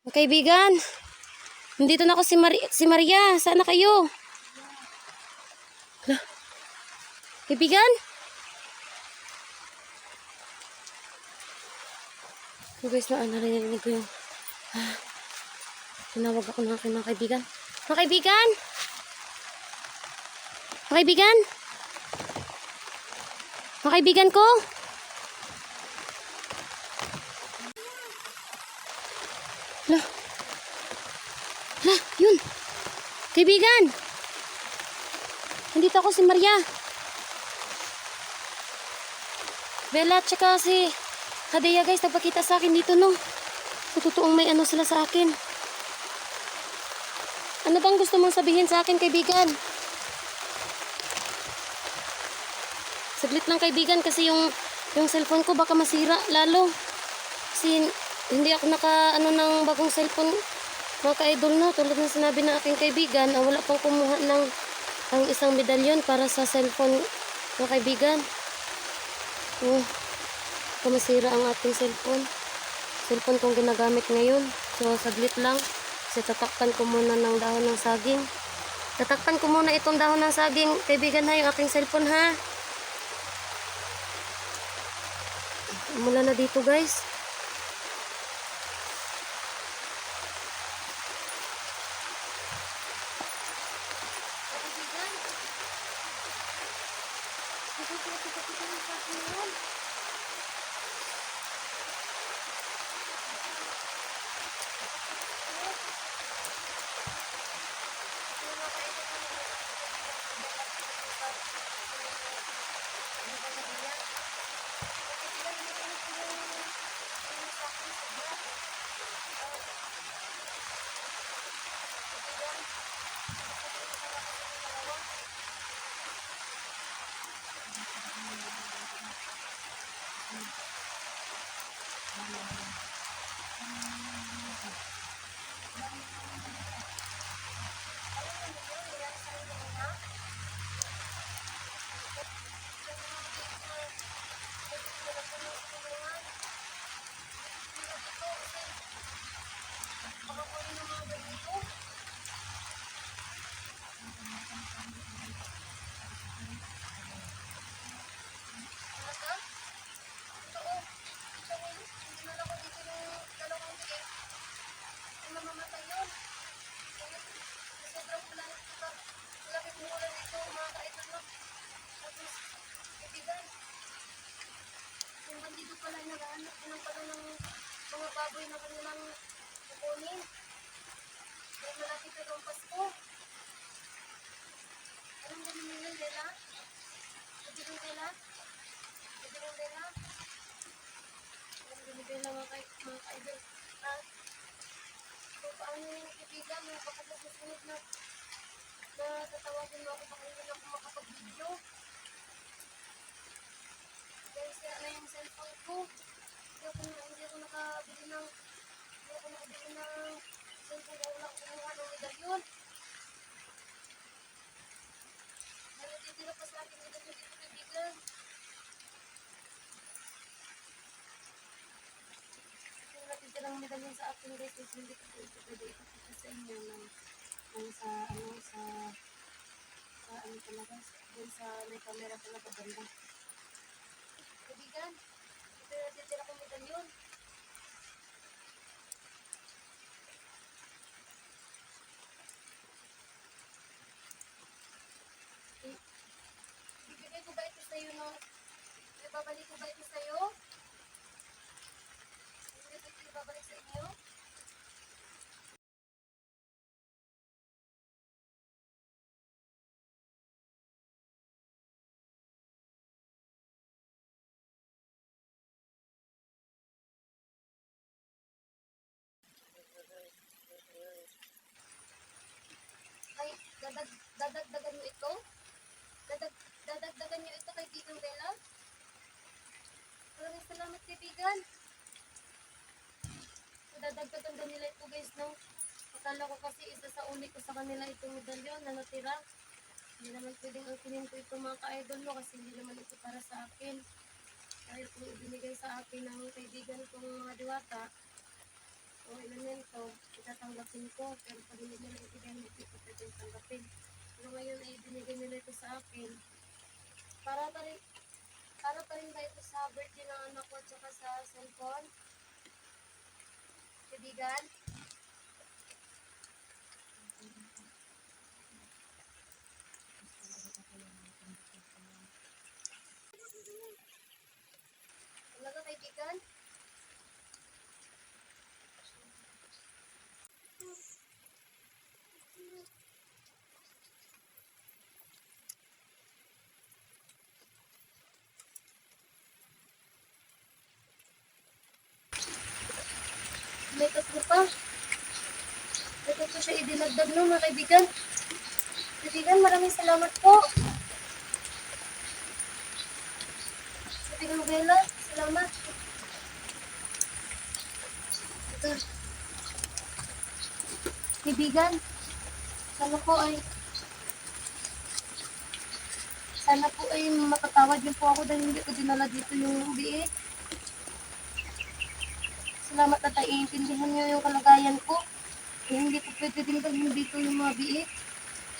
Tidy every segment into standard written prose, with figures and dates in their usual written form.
Kaibigan, nandito na ako si Maria. Saan na kayo? Hala. Kaibigan? So guys, narinig ko yung tinawag ako ng aking mga kaibigan. Mga kaibigan? Mga kaibigan? Mga kaibigan ko? Hala. Hala, yun. Kaibigan. Nandito ako si Maria. Bella, tsaka si Hadeya guys, nagpakita sa akin dito no. Sa totoong may ano sila sa akin. Ano bang gusto mong sabihin sa akin, kaibigan? Saglit lang kaibigan kasi yung cellphone ko baka masira lalo. Kasi hindi ako naka ng bagong cellphone mga ka-idol no. Tulad ng sinabi ng aking kaibigan, wala pang kumuha ng ang isang medalyon para sa cellphone mga kaibigan. Masira ang ating cellphone kong ginagamit ngayon. So saglit lang kasi tatakpan ko muna ng dahon ng saging. Tatakpan ko muna itong dahon ng saging kaibigan ha, yung aking cellphone ha. Mula na dito guys. Mga baboy na kanilang kukunin. Dahil malapit na ang Pasko. Anong ganin nila, Lela? Kadirong Lela? Kadirong Lela? Anong ganin Lela mga ka-idol? So, paano yung kaibigan? Kapag nasusunod na tatawagin mo ako baka hindi na ako makapag-video. Dahil sira na yung cellphone ko. Hindi ako nakabili ng cellphone ko. Wala ko kumuha ng medalyon. Natitira pa sa akin medalyon dito kaibigan. Kung natitira ang medalyon sa akin guys, hindi ko ito pwede ipakita sa inyo sa ano talaga, dun sa may camera talaga banda. Kaibigan, ito natitira kong medalyon. Ibigay ko ba ito sa'yo no? Ibabalik ko ba ito sa'yo? Ibabalik sa inyo? Ay, dadagdagan nyo ito? Dadagdagan nyo ito kaibigan Bella? Maraming salamat kaibigan. Dadagdagan daw nila ito guys no? Akala ko kasi isa sa uli ko sa kanila itong medalyon na natira. Hindi naman pwedeng angkinin ko ito mga ka-idol mo kasi hindi naman ito para sa akin. Dahil kung ibinigay sa akin ng kaibigan kong mga diwata o elemento, tatanggapin ko. Pero pag hindi nila ibigay, hindi ko pwedeng tanggapin. Pero ngayon ay binigay nila ito sa akin. Para pa rin, para pa rin ba ito sa birthday ng anak ko at saka sa cellphone? Kaibigan? Talaga kaibigan? May tatlo pa. May tatlo siya idinagdag no, mga kaibigan. Kaibigan, maraming salamat po. Kaibigan Bella, salamat. Ito. Kaibigan, sana po ay makatawad niyo po ako dahil hindi ko dinala dito yung biik. Salamat at naiintindihan niyo yung kalagayan ko. Eh, hindi ko pwede din dalhin dito yung mga biik.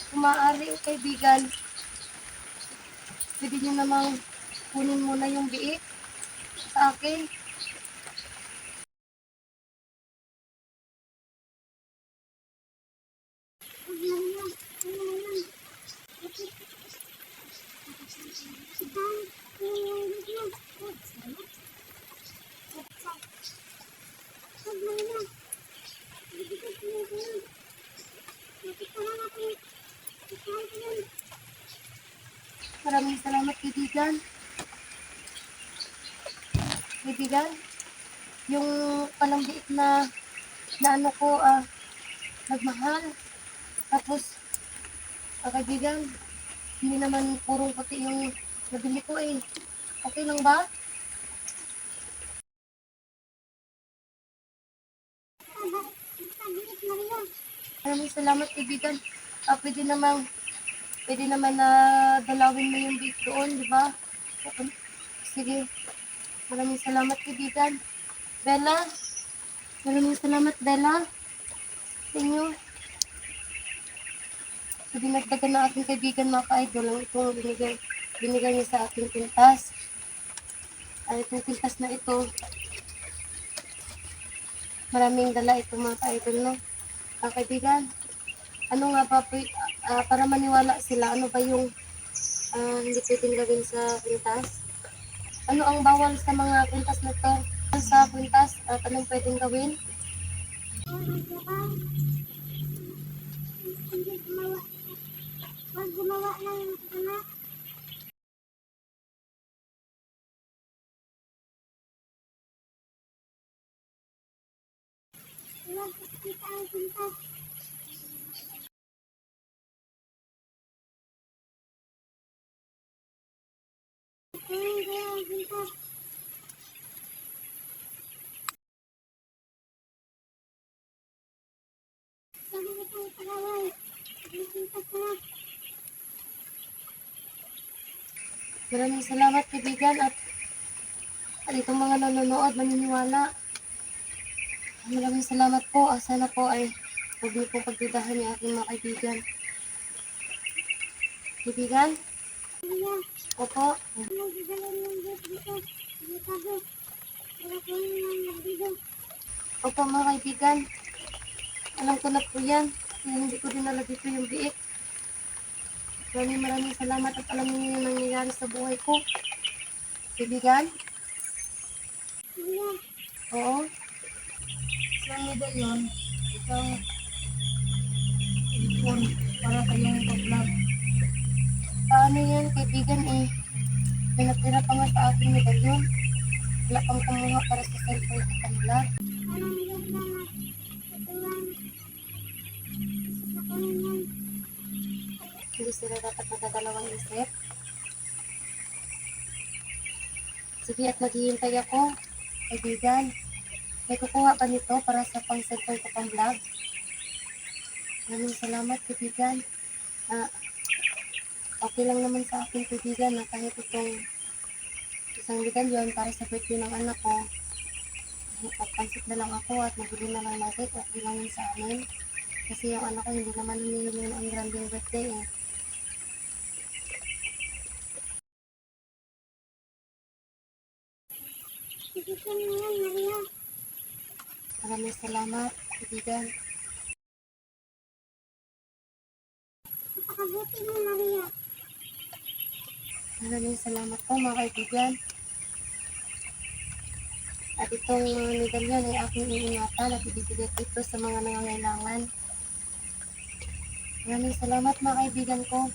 Kung maaari, kaibigan, pwede niyo namang kunin muna yung biik sa akin. Maraming salamat, kaibigan. Kaibigan, yung palang biik na ano ko, nagmahal. Tapos, kaibigan, hindi naman purong puti yung nabili ko eh. Okay lang ba? Maraming salamat, kaibigan. Pwede naman na dalawin mo yung biik doon, di ba? Sige. Maraming salamat, kaibigan. Bella, maraming salamat, Bella. Sa inyo. So, dinagdagan na aking kaibigan, mga ka-idol. Ang itong binigay niya sa aking pintas. Ay, itong pintas na ito. Maraming dala ito, mga ka-idol, no? Mga kaibigan, ano nga ba po, para maniwala sila, ano ba yung hindi pwedeng gawin sa pintas? Ano ang bawal sa mga kwintas na to? Sa kwintas, anong pwedeng gawin? Huwag gumawa ng ano. Huwag kita ang kwintas. Kaya ang kwintas. Sabi ko itong pagawal. Maraming salamat, kaibigan, at itong mga nanonood, maniniwala. Maraming salamat po. Sana po ay huwag niyo pong pagdudahan yung aking mga kaibigan. Kaibigan? Opo. Opo, mga kaibigan. Alam ko na po yan. Kaya hindi ko dinala dito yung biik. Maraming salamat at alam niyo yung nangyayari sa buhay ko. Kaibigan? Oo. Isang medalyon, isang ipon para kayong pag-vlog. Paano yan, kaibigan eh? Pinatira pa nga sa aking medalyon. Wala pang kumuha para sa cellphone ko pag-vlog. Hindi sila dapat nagdadalawang isip. Sige, at maghihintay ako, kaibigan. May kukuha pa nito para sa pang-cellphone ko pang-vlog. Maraming salamat, kaibigan. Okay lang naman sa akin, kaibigan, na kahit itong isang medalyon para sa birthday ng anak ko, magpansit na lang ako at magbili na lang natin at bilangin sa amin. Kasi yung anak ko hindi naman humihingi ng granding birthday eh. Kaibigan mo yan, Maria. Maraming salamat, kaibigan. Napakabuti mo, Maria. Maraming salamat po mga kaibigan. At itong medalyon ay aking iingatan at ibibigay ko ito sa mga nangangailangan. Maraming salamat mga kaibigan ko.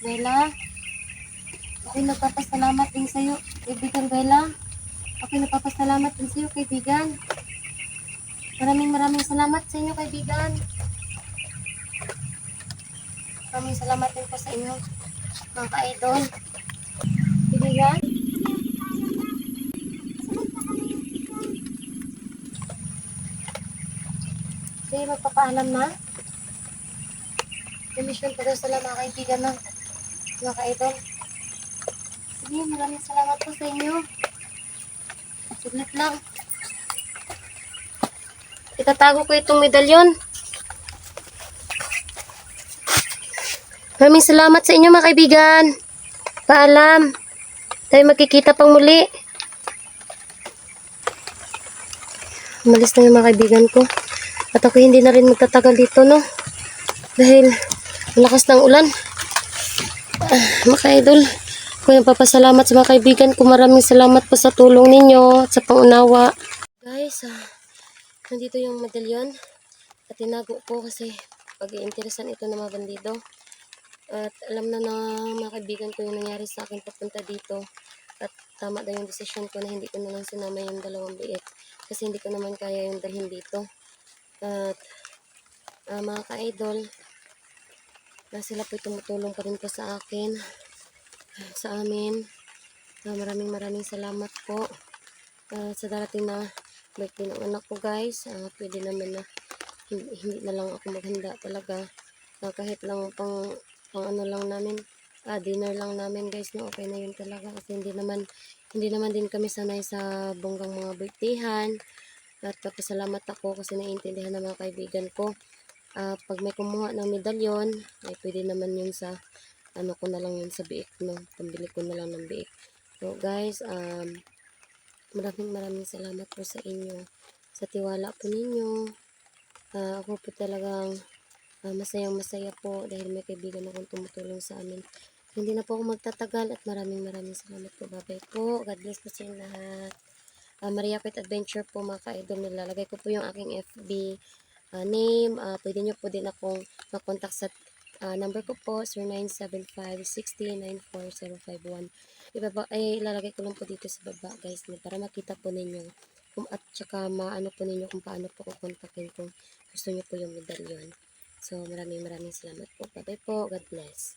Bella, ako'y nagpapasalamat din sa iyo, kaibigan Bella. Ako'y nagpapasalamat din sa iyo, kaibigan. Maraming salamat sa inyo, kaibigan. Maraming salamat din po sa inyo, mga ka-idol. Kaibigan. Sige, magpapaalam na. Mission pa daw sila mga kaibigan na, mga ka-idol. Sige, maraming salamat po sa inyo. Saglit lang. Itatago ko itong medalyon. Maraming salamat sa inyo mga kaibigan. Paalam. Tayo magkikita pang muli. Umalis na yung mga kaibigan ko. At ako hindi na rin magtatagal dito, no? Dahil malakas ng ulan. Mga ka-idol, ako yung papasalamat sa mga kaibigan ko. Maraming salamat po sa tulong ninyo at sa pangunawa. Guys, nandito yung medalyon. At tinago ko kasi pag-iinteresan ito ng mga bandido. At alam na ng mga kaibigan ko yung nangyari sa akin papunta dito. At tama daw yung desisyon ko na hindi ko na lang sinama yung dalawang biik. Kasi hindi ko naman kaya yung dalhin dito. At mga ka-idol, sila po tumutulong pa rin po sa akin, sa amin. Maraming salamat po. Sa darating na birthday ng anak ko guys, pwede naman na hindi na lang ako maghanda talaga. Kahit lang pang ano lang namin, dinner lang namin guys, no, okay na yun talaga kasi hindi naman din kami sanay sa bonggang mga birthdayhan. At papasalamat ako kasi naiintindihan ng mga kaibigan ko. Pag may kumuha ng medalyon, ay pwede naman yun sa ano ko na lang yun sa biik, no, pambili ko na lang ng biik. So guys, maraming salamat po sa inyo, sa tiwala po ninyo. Ako po talagang masaya po dahil may kaibigan akong tumutulong sa amin. Hindi na po ako magtatagal at maraming salamat po. Bye-bye po. God bless po sa inyo lahat. Maria Pet Adventure po mga ka-idol. Nilalagay ko po yung aking FB name. Pwede nyo po din akong makontak sa number ko po 0975-6094-051. Ilalagay ko lang po dito sa baba guys para makita po ninyo at saka maano po ninyo kung paano po kukontakin kung gusto nyo po yung medalyon. So maraming salamat po. Bye-bye po. God bless.